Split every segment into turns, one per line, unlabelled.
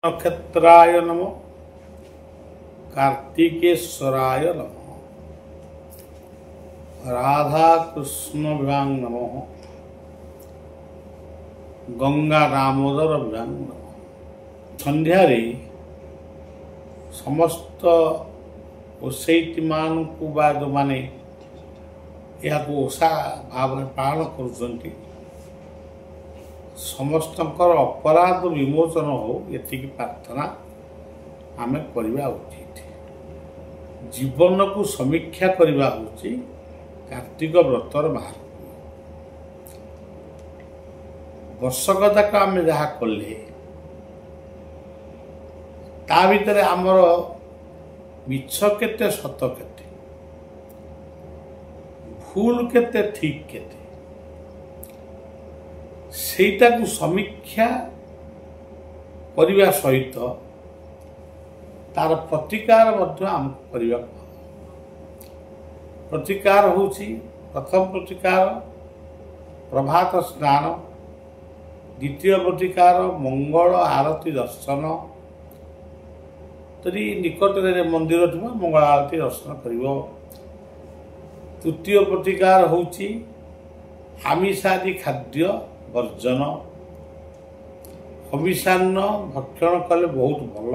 नक्षत्राय नमो कार्तिकेश्वराय नमो राधा कृष्ण भ्यां नमो गंगा दामोदर भ्यां नमो। संध्यारे समस्त ओसैटी मानकु बा जो माने यहाको ओषा भाव पालन करुचंती समस्तंकर अपराध विमोचन हो ये प्रार्थना आमे करवा उचित। जीवन को समीक्षा करवा होची कार्तिक व्रतर बाहर वर्षक तक आम जहाँ कले ता भितर आमर मिछ केते सत केते भूल केते ठीक केते सेटा को समीक्षा करने सहित तार प्रतिकार आम करने प्रतिकार होची प्रथम प्रतिकार प्रभात स्नान, द्वितीय प्रतिकार मंगल आरती दर्शन, तरी निकट में मंदिर थी मंगल आरती दर्शन करिवो। तृतीय प्रतिकार होची आमिषादि खाद्य वर्जन, हविषान्न भक्षण कले बहुत भल।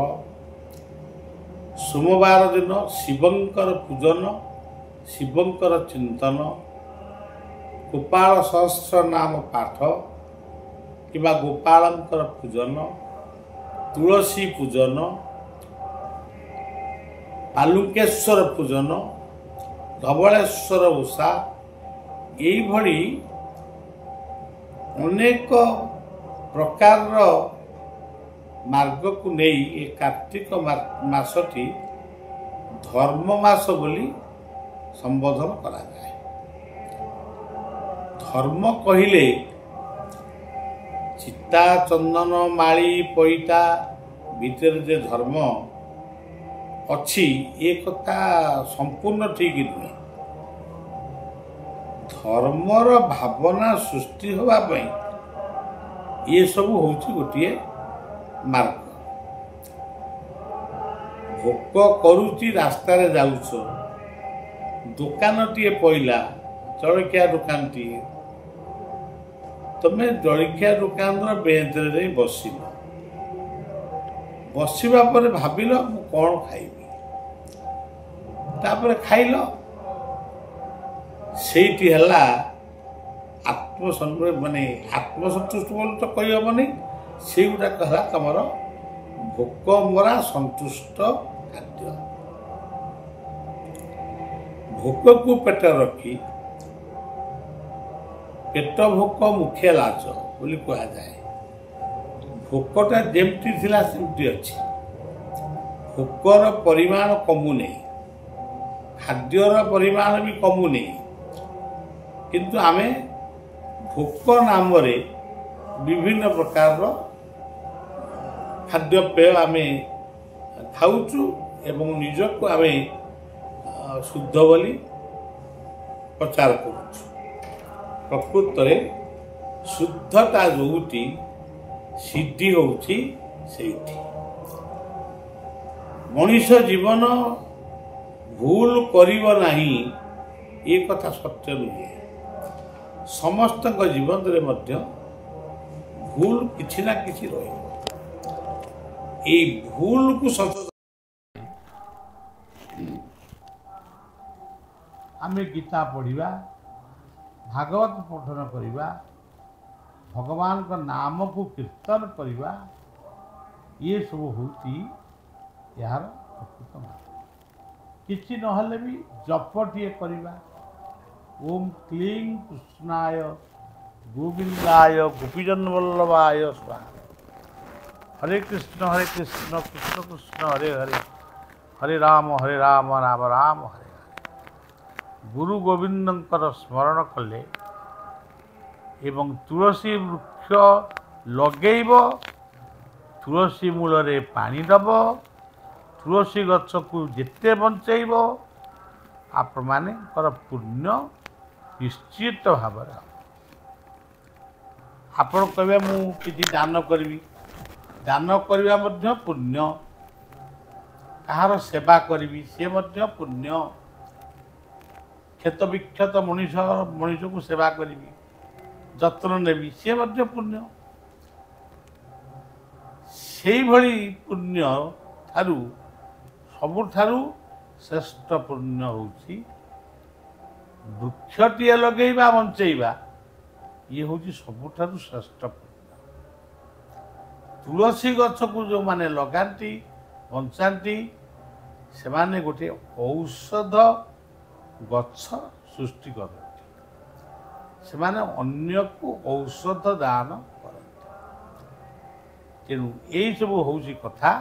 सोमवार दिन शिवंकर पूजन, शिवंकर चिंतन, गोपाल सहस्र नाम पाठ किबा गोपालंकर पूजन, तुलसी पूजन, बालुकेश्वर पूजन, धवलेश्वर ओषा यही भली अनेक प्रकार मार्ग को नहीं ये कार्तिक मासटी धर्म मास बोली संबोधन करा जाए। धर्म कहिले चिता चंदन माली पैटा भीतर जे धर्म अच्छी ये कथा संपूर्ण ठीक नुहे। धर्मर भावना सृष्टि होगा ये सब होची गोटे मार्ग। भोक करुची रास्ता रे जाउछ, दुकान टीए पइला जलखिया दुकान टीए, तमे जलखिया दुकान रो बेंच रे बसिल, बसिबा पर भाबिल मु कोन खाइबी, तापर खाइल। सेठी हला माने आत्मसंतुष्ट बोल तो कही हेनी, से गुटा कहला तुमर भोक मरा संतुष्ट खाद्य। भोक को पेट रखी पेट भोक मुख्य लाज बोली कहा जाए। भोकटा जेमती थिला सेमती अच्छी, भोकर परिमाण कमु नहीं, खाद्यर परिमाण भी कमु नहीं, किंतु आमे भोक नाम विभिन्न प्रकार खाद्यपेय आमे खाऊचु एवं निजक आमे शुद्ध बोली प्रचार करुचु। प्रकृत में शुद्धता जोटी सिद्धि होउची सेठी। मनुष्य जीवन भूल करिव नाही ये कथा सत्य नुहे। समस्त जीवन रे मध्य भूल किछि ना किछि रहिबो। ए भूल को संशोधन आमे गीता पढ़िबा, भागवत पठन करिबा, भगवान का नाम को कीर्तन करिबा, ये सब होती यार प्रकृत मार्ग। किछि नहले भी जपटिए करिबा, ओम क्लीं कृष्णाय गोविंदाय गोपीजन वल्लभाय स्वाहा। हरे कृष्ण कृष्ण कृष्ण हरे हरे, हरे राम राम राम हरे हरे। गुरु गोविंदंकर स्मरण कले एवं तुलसी वृक्ष लगेब, तुलसी मूल रे पानी दब, तुलसी गछ को जेते बंचेब, आप मानकर पुण्य निश्चित भाव। आपण कहे मु किसी दान करी ଦାନ କରିବା ମଧ୍ୟ ପୁଣ୍ୟ, କାହାର ସେବା କରିବି ସେ ମଧ୍ୟ ପୁଣ୍ୟ, କ୍ଷତ ବିକ୍ଷତ ମଣିଷକୁ ସେବା କରିବି, ଯତ୍ନ ନେବି ସେ ମଧ୍ୟ ପୁଣ୍ୟ। ସେଇଭଳି ପୁଣ୍ୟ ଠାରୁ ସବୁଠାରୁ ଶ୍ରେଷ୍ଠ ପୁଣ୍ୟ ହେଉଛି ବୃକ୍ଷଟିଏ ଲଗେଇବା ବଞ୍ଚେଇବା, ଇଏ ହେଉଛି ସବୁଠାରୁ ଶ୍ରେଷ୍ଠ ପୁଣ୍ୟ। ତୁଳସୀ ଗଛକୁ ଯେଉଁମାନେ ଲଗାନ୍ତି ବଞ୍ଚାନ୍ତି ସେମାନେ ଗୋଟିଏ ଔଷଧ ଗଛ ସୃଷ୍ଟି କରନ୍ତି, ସେମାନେ ଅନ୍ୟକୁ ଔଷଧ ଦାନ କରନ୍ତି। ତେଣୁ ଏଇସବୁ ହେଉଛି କଥା।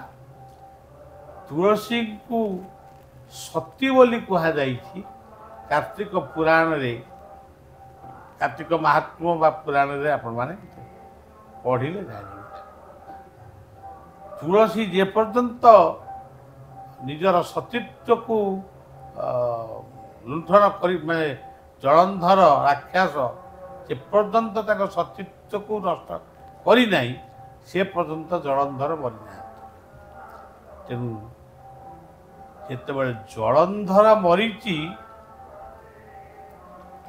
ତୁଳସୀକୁ ସତୀ ବୋଲି କୁହାଯାଇଛି କାର୍ତ୍ତିକ ପୁରାଣରେ, କାର୍ତ୍ତିକ ମାହାତ୍ମ୍ୟ ବା ପୁରାଣରେ ଆପଣମାନେ ପଢ଼ିଲେ ଜାଣିବେ। ତୁଳସୀ ଯେପର୍ଯ୍ୟନ୍ତ ନିଜର ସତୀତ୍ୱକୁ ଲୁଣ୍ଠନ କରି ମାନେ ଜଳନ୍ଧର ରାକ୍ଷସ ଯେପର୍ଯ୍ୟନ୍ତ ତାଙ୍କ ସତୀତ୍ୱକୁ ନଷ୍ଟ କରିନାହିଁ ସେ ପର୍ଯ୍ୟନ୍ତ ଜଳନ୍ଧର ମରିନାହାନ୍ତି। ତେଣୁ ଯେତେବେଳେ ଜଳନ୍ଧର ମରିଛି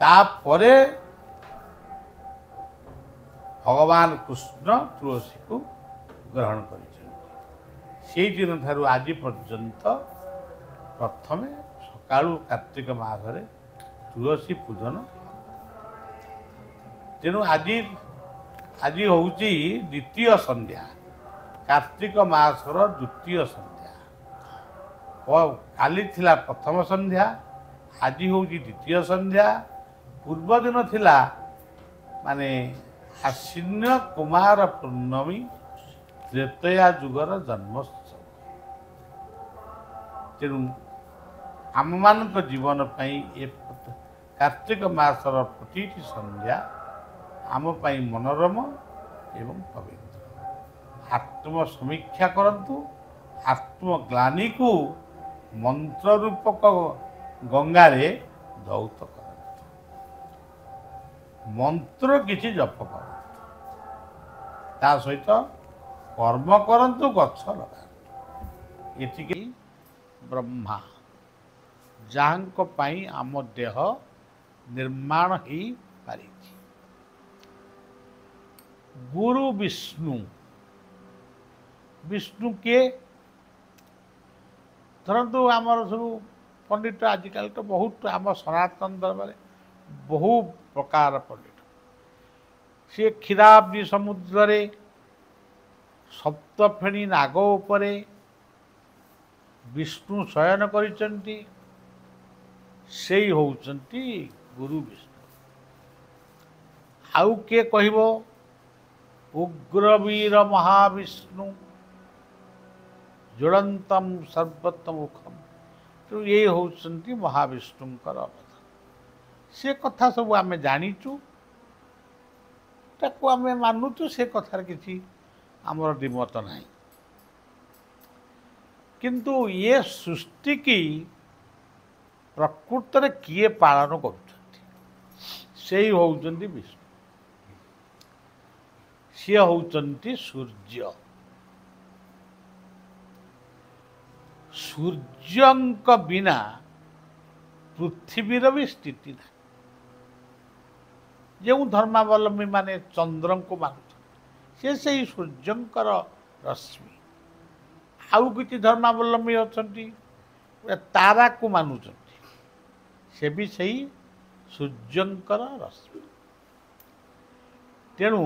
ତାପରେ ଭଗବାନ କୃଷ୍ଣ ତୁଳସୀକୁ ଗ୍ରହଣ କରିଛନ୍ତି। ସେଇଦିନ ଠାରୁ ଆଜି ପର୍ଯ୍ୟନ୍ତ ପ୍ରଥମେ ସକାଳୁ କାର୍ତ୍ତିକ ମାସରେ ତୁଳସୀ ପୂଜନ। ତେଣୁ ଆଜି ହେଉଛି ଦ୍ୱିତୀୟ ସନ୍ଧ୍ୟା, କାର୍ତ୍ତିକ ମାସର ଦ୍ୱିତୀୟ ସନ୍ଧ୍ୟା। କାଲି ଥିଲା ପ୍ରଥମ ସନ୍ଧ୍ୟା, ଆଜି ହେଉଛି ଦ୍ୱିତୀୟ ସନ୍ଧ୍ୟା। ପୂର୍ବ ଦିନ ଥିଲା ମାନେ ଆଶ୍ୱିନ କୁମାର ପୂର୍ଣ୍ଣମୀ ତ୍ରେତୟା ଯୁଗର ଜନ୍ମୋତ୍ସବ। ତେଣୁ ଆମମାନଙ୍କ ଜୀବନ ପାଇଁ ଏ କାର୍ତ୍ତିକ ମାସର ପ୍ରତିଟି ସନ୍ଧ୍ୟା ଆମ ପାଇଁ ମନୋରମ ଏବଂ ପବିତ୍ର। ଆତ୍ମସମୀକ୍ଷା କରନ୍ତୁ, ଆତ୍ମଗ୍ଲାନିକୁ ମନ୍ତ୍ର ରୂପକ ଗଙ୍ଗାରେ ଧୌତ କରନ୍ତୁ, ମନ୍ତ୍ର କିଛି ଜପ କରନ୍ତୁ, ତା ସହିତ କର୍ମ କରନ୍ତୁ, ଗଛ ଲଗାନ୍ତୁ। ଏତିକି ବ୍ରହ୍ମା ଯାହାଙ୍କ ପାଇଁ ଆମ ଦେହ ନିର୍ମାଣ ହେଇପାରିଛି। ଗୁରୁ ବିଷ୍ଣୁ, ବିଷ୍ଣୁ କିଏ? ଧରନ୍ତୁ ଆମର ସବୁ ପଣ୍ଡିତ ଆଜିକାଲି ତ ବହୁତ ଆମ ସନାତନ ଧର୍ମରେ ବହୁ ପ୍ରକାର ପଣ୍ଡିତ, ସିଏ କ୍ଷୀରାବ୍ଦି ସମୁଦ୍ରରେ ସପ୍ତଫେଣି ନାଗ ଉପରେ ବିଷ୍ଣୁ ଶୟନ କରିଛନ୍ତି, ସେଇ ହେଉଛନ୍ତି ଗୁରୁ ବିଷ୍ଣୁ। ଆଉ କିଏ କହିବ? ଉଗ୍ରବୀର ମହାବିଷ୍ଣୁ ଜ୍ୱଳନ୍ତମ ସର୍ବତୋମୁଖମ। ତେଣୁ ଏ ହେଉଛନ୍ତି ମହାବିଷ୍ଣୁଙ୍କର ଅବତାର। ସେ କଥା ସବୁ ଆମେ ଜାଣିଛୁ, ତାକୁ ଆମେ ମାନୁଛୁ, ସେ କଥାରେ କିଛି ଆମର ଦ୍ୱିମତ ନାହିଁ। କିନ୍ତୁ ଏ ସୃଷ୍ଟିକି ପ୍ରକୃତରେ କିଏ ପାଳନ କରୁଛନ୍ତି? ସେଇ ହେଉଛନ୍ତି ବିଷ୍ଣୁ। ସିଏ ହେଉଛନ୍ତି ସୂର୍ଯ୍ୟ। ସୂର୍ଯ୍ୟଙ୍କ ବିନା ପୃଥିବୀର ବି ସ୍ଥିତି ନାହିଁ। ଯେଉଁ ଧର୍ମାବଲମ୍ବୀ ମାନେ ଚନ୍ଦ୍ରଙ୍କୁ ମାନୁଛନ୍ତି ସେ ସେଇ ସୂର୍ଯ୍ୟଙ୍କର ରଶ୍ମି। ଆଉ କିଛି ଧର୍ମାବଲମ୍ବୀ ଅଛନ୍ତି ତାରାକୁ ମାନୁଛନ୍ତି, ସେ ବି ସେଇ ସୂର୍ଯ୍ୟଙ୍କର ରଶ୍ମି। ତେଣୁ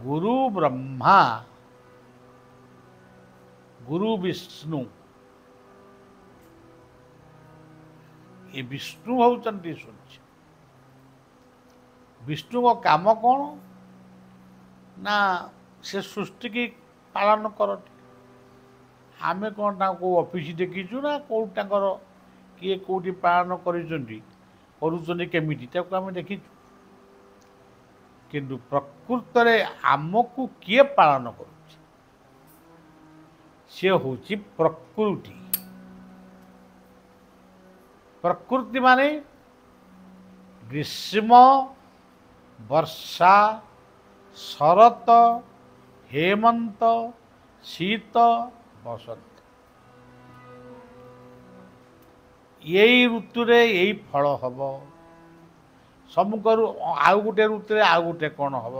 ଗୁରୁ ବ୍ରହ୍ମା, ଗୁରୁ ବିଷ୍ଣୁ, ଏ ବିଷ୍ଣୁ ହେଉଛନ୍ତି ସୂର୍ଯ୍ୟ। ବିଷ୍ଣୁଙ୍କ କାମ କ'ଣ? ନା ସେ ସୃଷ୍ଟିକି ପାଳନ କରନ୍ତି। ଆମେ କ'ଣ ତାଙ୍କୁ ଅଫିସ ଦେଖିଛୁ ନା କେଉଁଠି ତାଙ୍କର କିଏ କେଉଁଠି ପାଳନ କରୁଛନ୍ତି କେମିତି ତାକୁ ଆମେ ଦେଖିଛୁ। କିନ୍ତୁ ପ୍ରକୃତରେ ଆମକୁ କିଏ ପାଳନ କରୁଛି? ସେ ହେଉଛି ପ୍ରକୃତି। ପ୍ରକୃତି ମାନେ ଗ୍ରୀଷ୍ମ, ବର୍ଷା, ଶରତ, हेमंत शीत बसंत यही ऋतु रे यही फल हम सबुकरू आउ गोटे ऋतु आउ गोटे कौन हम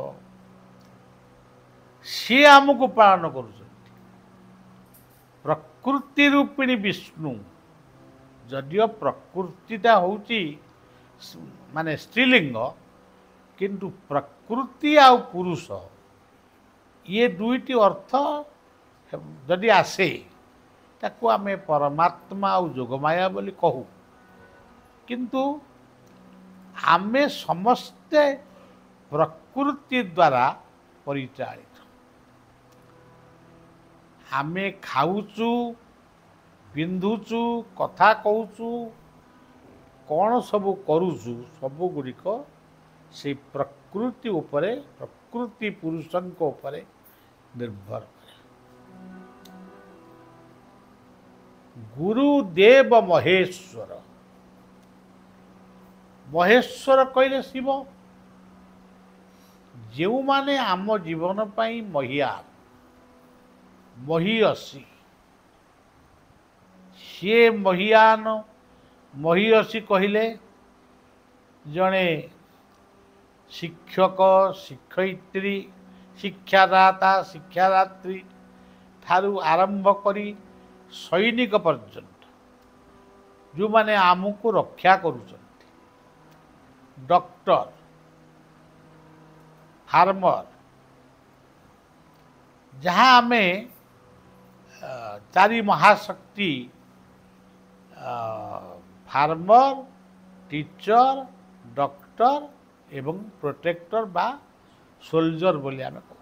सी आमको पालन कर प्रकृति रूपिणी विष्णु जदियो प्रकृतिटा हूँ माने स्त्रीलिंग किंतु प्रकृति आ पुरुष ये दुईटी अर्थ जदि आसे ताकू आमे परमात्मा और जोगमाया बोली कहू किंतु आमे समस्ते प्रकृति द्वारा परिचालित आमे खाऊचु पिंधुचु कथा कहूचु कौन सब करूचु सब गुड़िक से प्रकृति उपरे प्रकृति पुरुषों उपरे निर्भर करे। गुरुदेव महेश्वर महेश्वर कहले शिव जो माने आम जीवन पाई महिया महीयसी सी महियान महीयसी कहले जड़े शिक्षक शिक्षयित्री शिक्षादाता शिक्षादात्री ठारू आरंभ करी सैनिक पर्यंत जो माने आमको रक्षा करुचंती डॉक्टर फार्मर जहाँ आमे चारि महाशक्ति फार्मर टीचर डॉक्टर एवं प्रोटेक्टर बा सोल्जर बोली आमे कहूँ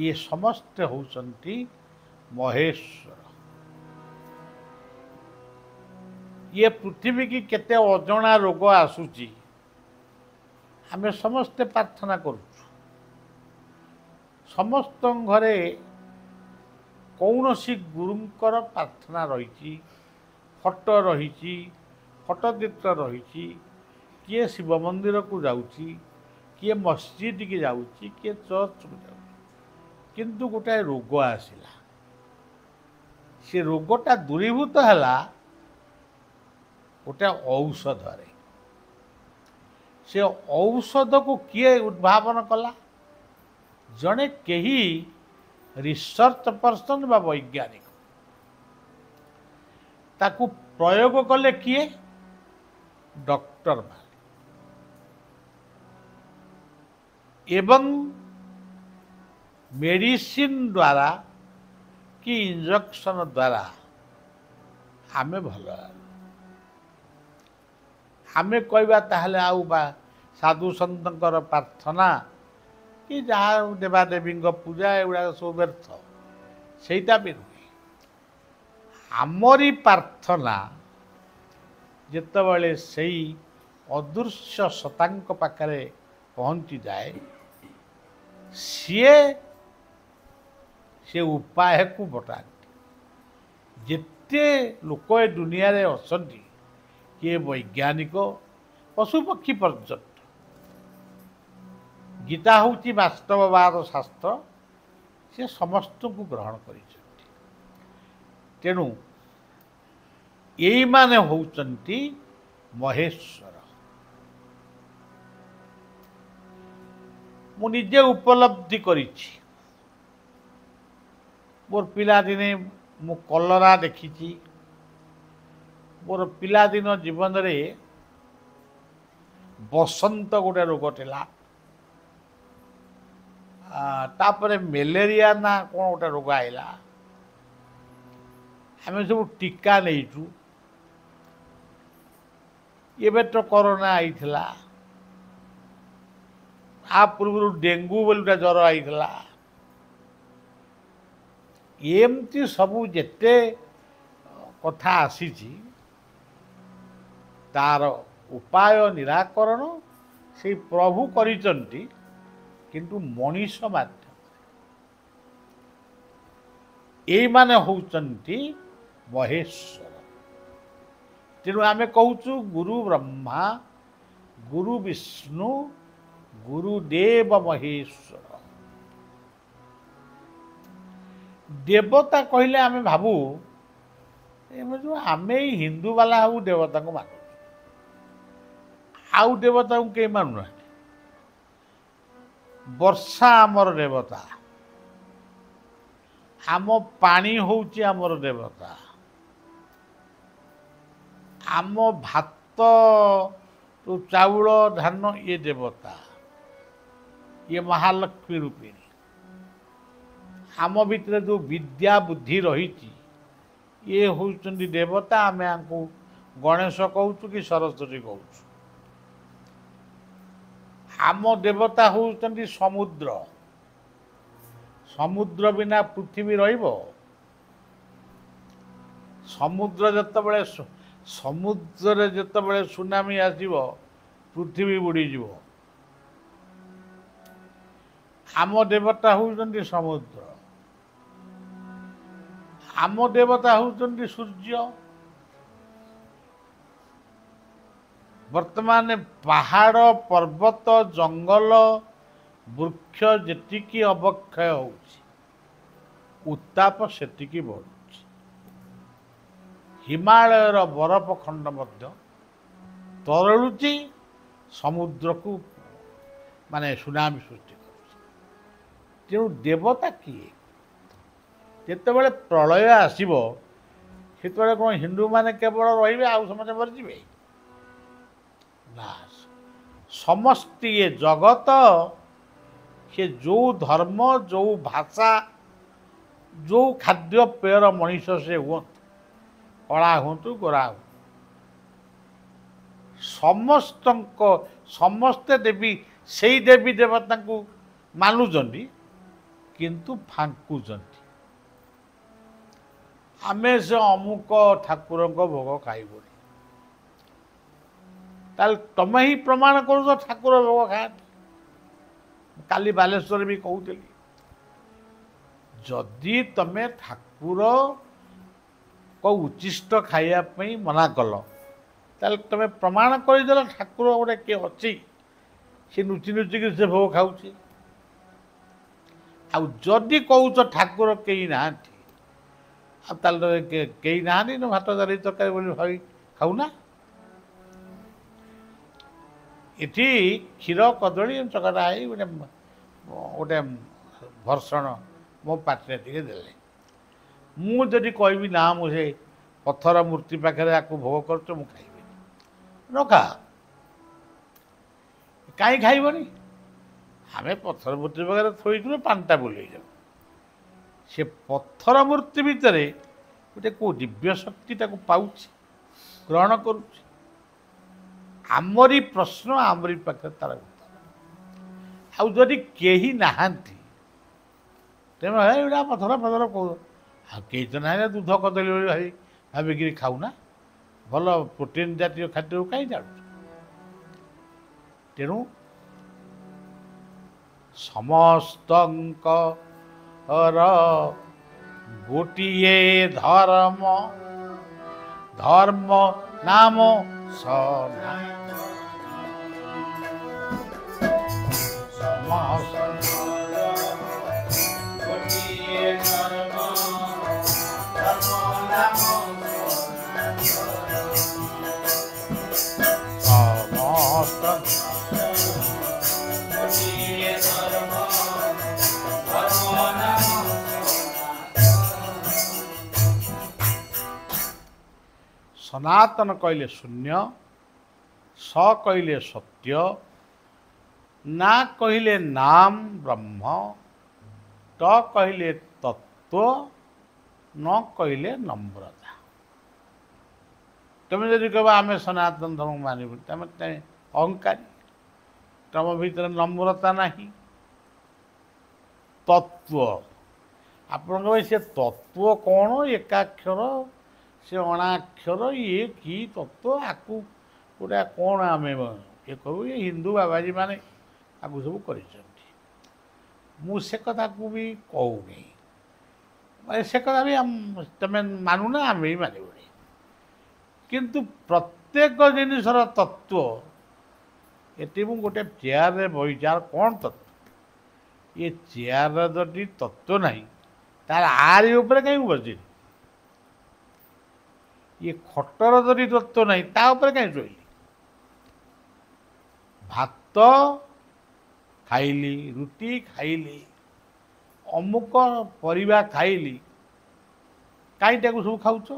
ये समस्ते होउचंती महेश्वर ये पृथ्वी की केते अजଣା रोग आसुची आमे समस्ते प्रार्थना करूँ समस्त घरे कौनसी गुरुंकर प्रार्थना रही फोटो रही फोटो चित्र रही किए शिव मंदिर को जाऊँगी किए मस्जिद की जाऊँगी किए चर्च को जाऊँ किंतु गोटाए रोग आसला से रोगटा दूरीभूत है गोटे औषध से औषध को किए उद्भावन कला जड़े कही रिसर्च पर्सन बा वैज्ञानिक ताकू प्रयोग कले किए डॉक्टर माने एवं मेडिसिन द्वारा कि इंजेक्शन द्वारा आमे भल आमे कहवा ताहले आउ बा साधु सन्तंकर प्रार्थना कि जहाँ देवादेवी पूजा एगुड़ा सब व्यर्थ सेटा भी नुहे आमरी प्रार्थना जितेबाला से अदृश्य सतांक पाखरे पहुँची जाए सी उपाय को बटाती जिते लोक ए दुनिया रे असंती किए वैज्ञानिक पशुपक्षी पर्यंत गीता हूँ वास्तववाद शास्त्र से समस्त को ग्रहण कर तेणु यही माने होउचंती महेश्वर मु निजे उपलब्धि करिछि मोर पिला दिने मु कलरा देखिछि मोर पिलादिन जीवन रे बसंत गोटे रोग टेला तापरे मेलेरिया ना कौन गोटे रोग आईला आम सब टीका नहीं एबे तो कोरोना आईथिला आ पूर्व डेंगू बोलता ज्वर आईथिला एमती सबू जेते कथा आसीची तार उपाय निराकरण से प्रभु करिचंती किंतु मनीष माध्यम यही माने होउचंती महेश्वर तेणु आमे कहूचु गुरु ब्रह्मा गुरु विष्णु गुरुदेव महेश्वर ଦେବତା କହିଲେ ଆମେ ଭାବୁ ଆମେ ଏଇ ହିନ୍ଦୁ ବାଲା ହବୁ ଦେବତାଙ୍କୁ ମାନୁ, ଆଉ ଦେବତାଙ୍କୁ କେହି ମାନୁନାହାନ୍ତି। ବର୍ଷା ଆମର ଦେବତା, ଆମ ପାଣି ହେଉଛି ଆମର ଦେବତା, ଆମ ଭାତ ଚାଉଳ ଧାନ ଇଏ ଦେବତା, ଇଏ ମହାଲକ୍ଷ୍ମୀ ରୂପିଣୀ। ଆମ ଭିତରେ ଯେଉଁ ବିଦ୍ୟା ବୁଦ୍ଧି ରହିଛି ଇଏ ହେଉଛନ୍ତି ଦେବତା। ଆମେ ୟାଙ୍କୁ ଗଣେଶ କହୁଛୁ କି ସରସ୍ୱତୀ କହୁଛୁ। ଆମ ଦେବତା ହେଉଛନ୍ତି ସମୁଦ୍ର। ସମୁଦ୍ର ବିନା ପୃଥିବୀ ରହିବ? ସମୁଦ୍ରରେ ଯେତେବେଳେ ସୁନାମି ଆସିବ ପୃଥିବୀ ବୁଡ଼ିଯିବ। ଆମ ଦେବତା ହେଉଛନ୍ତି ସମୁଦ୍ର, ଆମ ଦେବତା ହେଉଛନ୍ତି ସୂର୍ଯ୍ୟ। ବର୍ତ୍ତମାନ ପାହାଡ଼ ପର୍ବତ ଜଙ୍ଗଲ ବୃକ୍ଷ ଯେତିକି ଅବକ୍ଷୟ ହେଉଛି ଉତ୍ତାପ ସେତିକି ବଢ଼ୁଛି। ହିମାଳୟର ବରଫ ଖଣ୍ଡ ମଧ୍ୟ ତରଳୁଛି, ସମୁଦ୍ରକୁ ମାନେ ସୁନାମି ସୃଷ୍ଟି କରୁଛି। ତେଣୁ ଦେବତା କିଏ? ଯେତେବେଳେ ପ୍ରଳୟ ଆସିବ ସେତେବେଳେ କ'ଣ ହିନ୍ଦୁମାନେ କେବଳ ରହିବେ ଆଉ ସମସ୍ତେ ମରିଯିବେ? ନା, ସମସ୍ତେ ଇଏ ଜଗତ, ସେ ଯେଉଁ ଧର୍ମ ଯେଉଁ ଭାଷା ଯେଉଁ ଖାଦ୍ୟପେୟର ମଣିଷ ସେ ହୁଅନ୍ତୁ, କଳା ହୁଅନ୍ତୁ ଗୋରା ହୁଅନ୍ତୁ, ସମସ୍ତେ ଦେବୀ ସେଇ ଦେବୀ ଦେବତାଙ୍କୁ ମାନୁଛନ୍ତି କିନ୍ତୁ ଫାଙ୍କୁଛନ୍ତି। ଆମେ ସେ ଅମୁକ ଠାକୁରଙ୍କ ଭୋଗ ଖାଇବୁନି। ତାହେଲେ ତମେ ହିଁ ପ୍ରମାଣ କରୁଛ ଠାକୁର ଭୋଗ ଖାଆନ୍ତି। କାଲି ବାଲେଶ୍ୱରରେ ବି କହୁଥିଲି, ଯଦି ତମେ ଠାକୁରଙ୍କ ଉଚ୍ଚିଷ୍ଟ ଖାଇବା ପାଇଁ ମନା କଲ ତାହେଲେ ତମେ ପ୍ରମାଣ କରିଦେଲ ଠାକୁର ଗୋଟେ କିଏ ଅଛି, ସେ ନୁଚି ନୁଚିକି ସେ ଭୋଗ ଖାଉଛି। ଆଉ ଯଦି କହୁଛ ଠାକୁର କେହି ନାହାନ୍ତି, ଆଉ ତାହେଲେ କେହି ନାହାନ୍ତି ନା ଭାତ ଡାଲି ତରକାରୀ ବୋଲି ଭାବି ଖାଉନା। ଏଠି କ୍ଷୀର କଦଳୀ ଚକଟା ହେଇ ଗୋଟେ ଭର୍ଷଣ ମୋ ପାଟିରେ ଟିକେ ଦେଲେ, ମୁଁ ଯଦି କହିବି ନା ମୁଁ ସେ ପଥର ମୂର୍ତ୍ତି ପାଖରେ ଆକୁ ଭୋଗ କରୁଛ ମୁଁ ଖାଇବିନି। ନ ଖା, କାହିଁ ଖାଇବନି? ଆମେ ପଥର ମୂର୍ତ୍ତି ପାଖରେ ଥୋଇଥିଲୁ ପାଣିଟା ବୁଲେଇଯାଉ। ସେ ପଥର ମୂର୍ତ୍ତି ଭିତରେ ଗୋଟେ କେଉଁ ଦିବ୍ୟ ଶକ୍ତି ତାକୁ ପାଉଛି, ଗ୍ରହଣ କରୁଛି। ଆମରି ପ୍ରଶ୍ନ ଆମରି ପାଖରେ ତାର ଉତ୍ତର। ଆଉ ଯଦି କେହି ନାହାନ୍ତି ତେଣୁ ଏଇଟା ପଥର କହୁ, ଆଉ କେହି ତ ନାହିଁ, ଦୁଧ କଦଳୀ ବୋଲି ଭାବିକିରି ଖାଉନା, ଭଲ ପ୍ରୋଟିନ୍ ଜାତୀୟ ଖାଦ୍ୟକୁ କାହିଁ ଜାଣୁଛୁ? ତେଣୁ ସମସ୍ତଙ୍କର ଗୋଟିଏ ଧର୍ମ, ଧର୍ମ ନାମ ସନାତନ। ଗୋଟିଏ ଧର୍ମ, ଧର୍ମ ନାମ ସନାତନ କହିଲେ ଶୂନ୍ୟ, ସ କହିଲେ ସତ୍ୟ, ନା କହିଲେ ନାମ ବ୍ରହ୍ମ, ଟ କହିଲେ ତତ୍ତ୍ୱ, ନ କହିଲେ ନମ୍ରତା। ତୁମେ ଯଦି କହିବ ଆମେ ସନାତନ ଧର୍ମ ମାନିବୁ, ତମେ ଅହଙ୍କାରୀ, ତମ ଭିତରେ ନମ୍ରତା ନାହିଁ। ତତ୍ତ୍ୱ, ଆପଣ କହିବେ ସେ ତତ୍ତ୍ୱ କ'ଣ? ଏକାକ୍ଷର ସେ ଅଣାକ୍ଷର, ଇଏ କି ତତ୍ତ୍ୱ? ଆକୁ ଗୋଟେ କ'ଣ ଆମେ ଇଏ କହିବୁ? ଏ ହିନ୍ଦୁ ବାବାଜୀ ମାନେ ଆକୁ ସବୁ କରିଛନ୍ତି। ମୁଁ ସେ କଥାକୁ ବି କହୁନି, ସେ କଥା ବି ତମେ ମାନୁନା, ଆମେ ବି ମାନିବୁନି। କିନ୍ତୁ ପ୍ରତ୍ୟେକ ଜିନିଷର ତତ୍ତ୍ୱ, ଏଠି ମୁଁ ଗୋଟେ ଚେୟାରରେ ବଇଛି, କ'ଣ ତତ୍ତ୍ୱ? ଏ ଚେୟାରର ଯଦି ତତ୍ତ୍ୱ ନାହିଁ ତାର ଆରି ଉପରେ କାହିଁକି ବସିଲି? ଇଏ ଖଟର ଯଦି ତତ୍ତ୍ୱ ନାହିଁ ତା ଉପରେ କାହିଁ ଶୋଇଲି? ଭାତ ଖାଇଲି, ରୁଟି ଖାଇଲି, ଅମୁକ ପରିବା ଖାଇଲି, କାହିଁ ତାକୁ ସବୁ ଖାଉଛ?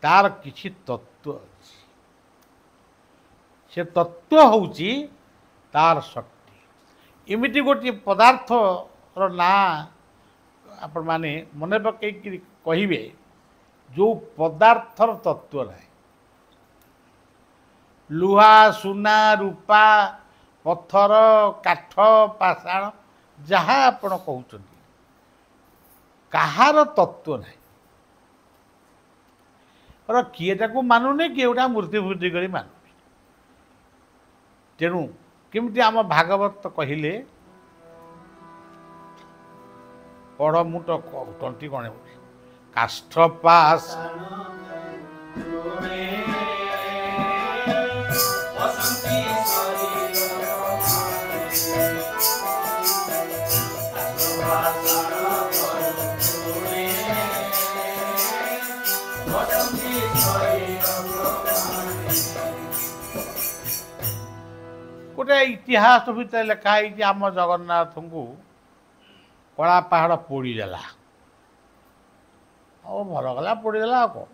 ତାର କିଛି ତତ୍ତ୍ୱ ଅଛି। ସେ ତତ୍ତ୍ୱ ହେଉଛି ତାର ଶକ୍ତି। ଏମିତି ଗୋଟିଏ ପଦାର୍ଥର ନାଁ ଆପଣମାନେ ମନେ ପକାଇକି କହିବେ ଯେଉଁ ପଦାର୍ଥର ତତ୍ତ୍ୱ ନାହିଁ। ଲୁହା, ସୁନା, ରୂପା, ପଥର, କାଠ, ପାଷାଣ ଯାହା ଆପଣ କହୁଛନ୍ତି, କାହାର ତତ୍ତ୍ୱ ନାହିଁ। କିଏ ତାକୁ ମାନୁନି, କିଏ ଗୋଟା ମୂର୍ତ୍ତି ଫୂର୍ତ୍ତି କରି ମାନୁନି। ତେଣୁ କେମିତି ଆମ ଭାଗବତ କହିଲେ, ପଢ଼ ମୁଁ ତ ତଣ୍ଟି କଣ ହେଉଛି, କାଷ୍ଠ ପାସ ଗୋଟେ ଇତିହାସ ଭିତରେ ଲେଖା ହେଇଛି ଆମ ଜଗନ୍ନାଥଙ୍କୁ କଳା ପାହାଡ଼ ପୋଡ଼ିଦେଲା। ଆଉ ଭଲ ଗଲା ପୋଡ଼ିଦେଲା ଆଉ କ'ଣ?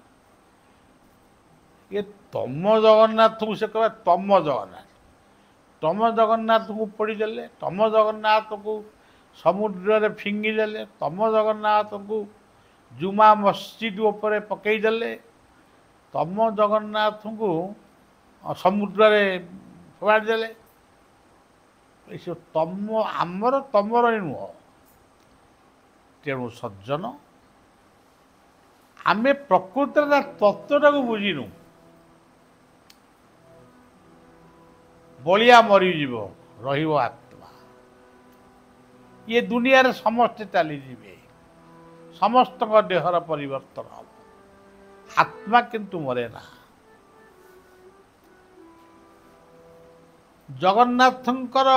ଇଏ ତମ ଜଗନ୍ନାଥଙ୍କୁ ସେ କହିବା ତମ ଜଗନ୍ନାଥ, ତମ ଜଗନ୍ନାଥଙ୍କୁ ପୋଡ଼ିଦେଲେ, ତମ ଜଗନ୍ନାଥଙ୍କୁ ସମୁଦ୍ରରେ ଫିଙ୍ଗିଦେଲେ, ତମ ଜଗନ୍ନାଥଙ୍କୁ ଜୁମା ମସଜିଦ ଉପରେ ପକାଇଦେଲେ, ତମ ଜଗନ୍ନାଥଙ୍କୁ ସମୁଦ୍ରରେ ଫୋପାଡ଼ିଦେଲେ। ଏସବୁ ତମ ଆମର ତମର ନୁହଁ। ତେଣୁ ସଜ୍ଜନ, ଆମେ ପ୍ରକୃତରେ ତା ତତ୍ତ୍ୱଟାକୁ ବୁଝିନୁ। ବଳିଆ ମରିଯିବ, ରହିବ ଆତ୍ମା। ଇଏ ଦୁନିଆରେ ସମସ୍ତେ ଚାଲିଯିବେ, ସମସ୍ତଙ୍କ ଦେହର ପରିବର୍ତ୍ତନ ହେବ, ଆତ୍ମା କିନ୍ତୁ ମରେ ନା। ଜଗନ୍ନାଥଙ୍କର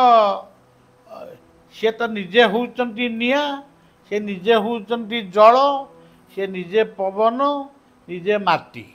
ସେ ତ ନିଜେ ହେଉଛନ୍ତି ନିଆଁ, ସେ ନିଜେ ହେଉଛନ୍ତି ଜଳ, ସେ ନିଜେ ପବନ, ନିଜେ ମାଟି।